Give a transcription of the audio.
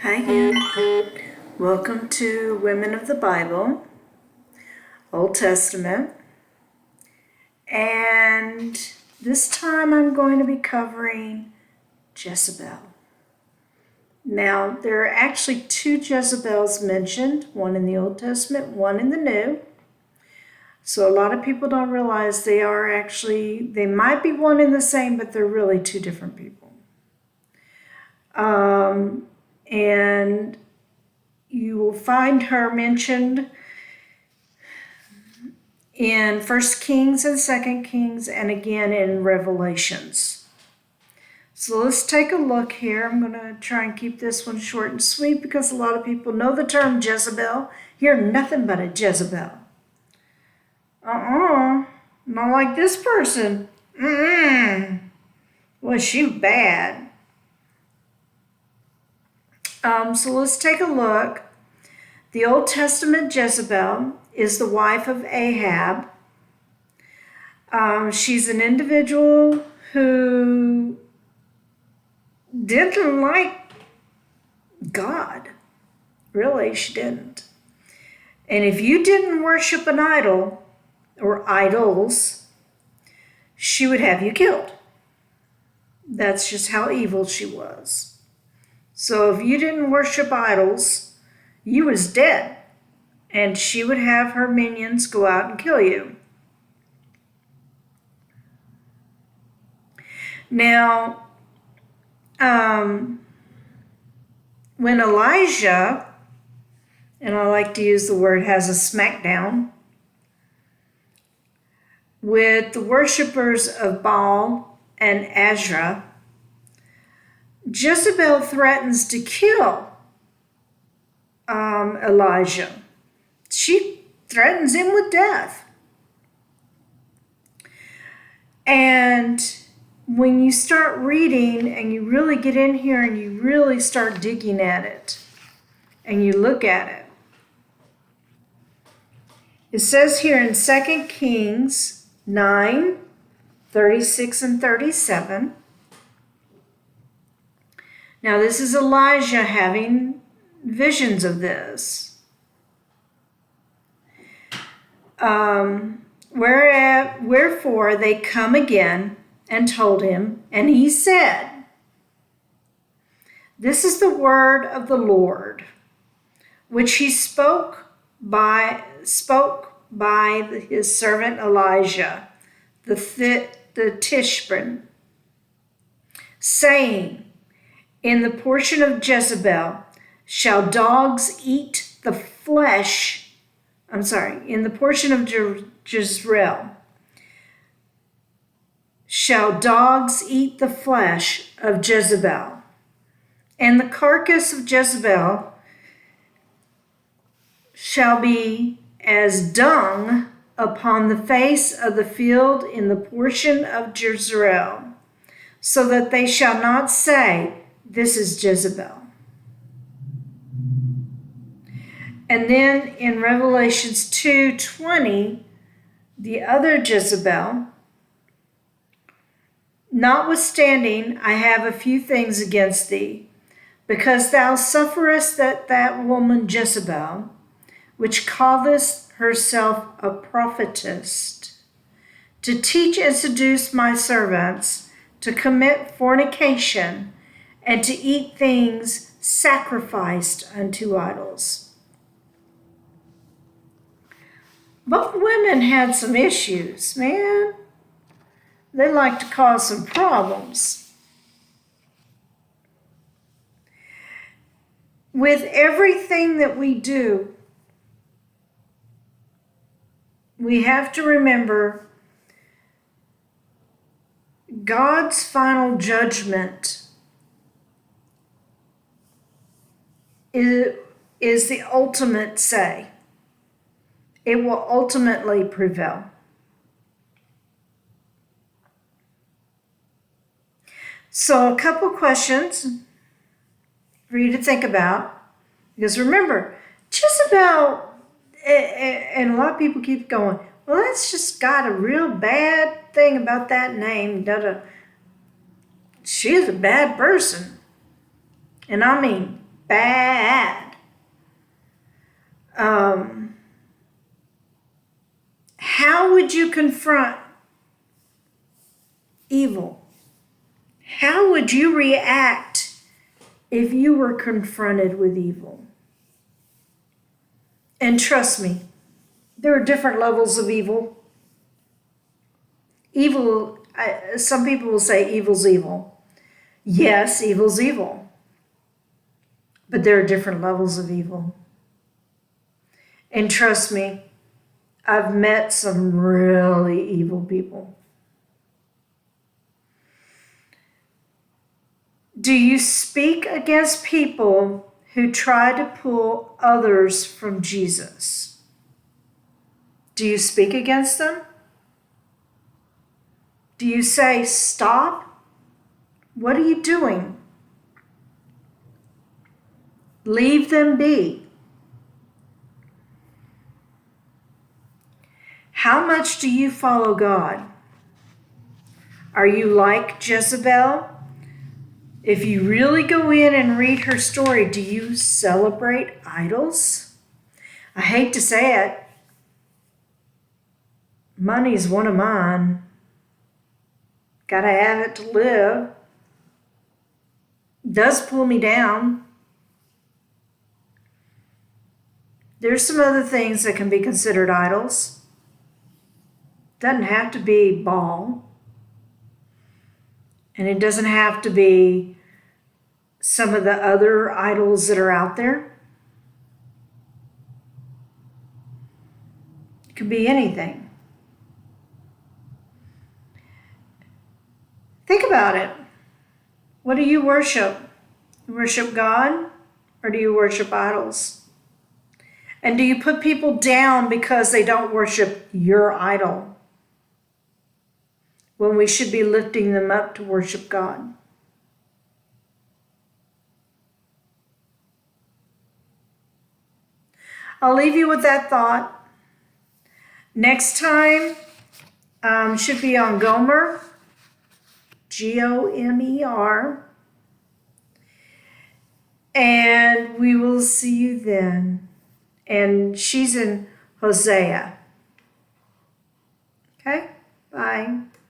Hi again. Welcome to Women of the Bible, Old Testament. And this time I'm going to be covering Jezebel. Now, there are actually two Jezebels mentioned, one in the Old Testament, one in the New. So a lot of people don't realize they might be one and the same, but they're really two different people. And you will find her mentioned in 1 Kings and 2 Kings and again in Revelations. So let's take a look here. I'm going to try and keep this one short and sweet because a lot of people know the term Jezebel. Hear nothing but a Jezebel. Not like this person. Was she bad? So let's take a look. The Old Testament Jezebel is the wife of Ahab. She's an individual who didn't like God. Really, she didn't. And if you didn't worship an idol or idols, she would have you killed. That's just how evil she was. So if you didn't worship idols, you was dead. And she would have her minions go out and kill you. Now, when Elijah, and I like to use the word, has a smackdown with the worshipers of Baal and Asherah, Jezebel threatens to kill Elijah. She threatens him with death. And when you start reading and you really get in here and you really start digging at it and you look at it, it says here in 2 Kings 9, 36 and 37. Now this is Elijah having visions of this. Wherefore they come again and told him, and he said, this is the word of the Lord, which he spoke by his servant Elijah, the Tishbin, saying, in the portion of Jezebel shall dogs eat the flesh. In the portion of Jezreel shall dogs eat the flesh of Jezebel, and the carcass of Jezebel shall be as dung upon the face of the field in the portion of Jezreel, so that they shall not say, this is Jezebel. And then in Revelations 2:20, the other Jezebel, notwithstanding, I have a few things against thee, because thou sufferest that woman Jezebel, which calleth herself a prophetess, to teach and seduce my servants to commit fornication and to eat things sacrificed unto idols. Both women had some issues, man. They like to cause some problems. With everything that we do, we have to remember God's final judgment is the ultimate say. It will ultimately prevail. So a couple questions for you to think about. Because remember, Jezebel, and a lot of people keep going, well, that's just got a real bad thing about that name. She's a bad person. And I mean bad. How would you confront evil? How would you react if you were confronted with evil? And trust me, there are different levels of evil. Evil, some people will say evil's evil. Yes, evil's evil. But there are different levels of evil. And trust me, I've met some really evil people. Do you speak against people who try to pull others from Jesus? Do you speak against them? Do you say, stop? What are you doing? Leave them be. How much do you follow God? Are you like Jezebel? If you really go in and read her story, do you celebrate idols? I hate to say it. Money's one of mine. Gotta have it to live. Does pull me down. There's some other things that can be considered idols. Doesn't have to be Baal. And it doesn't have to be some of the other idols that are out there. It could be anything. Think about it. What do you worship? You worship God, or do you worship idols? And do you put people down because they don't worship your idol, when we should be lifting them up to worship God? I'll leave you with that thought. Next time should be on Gomer, Gomer. And we will see you then. And she's in Hosea. Okay? Bye.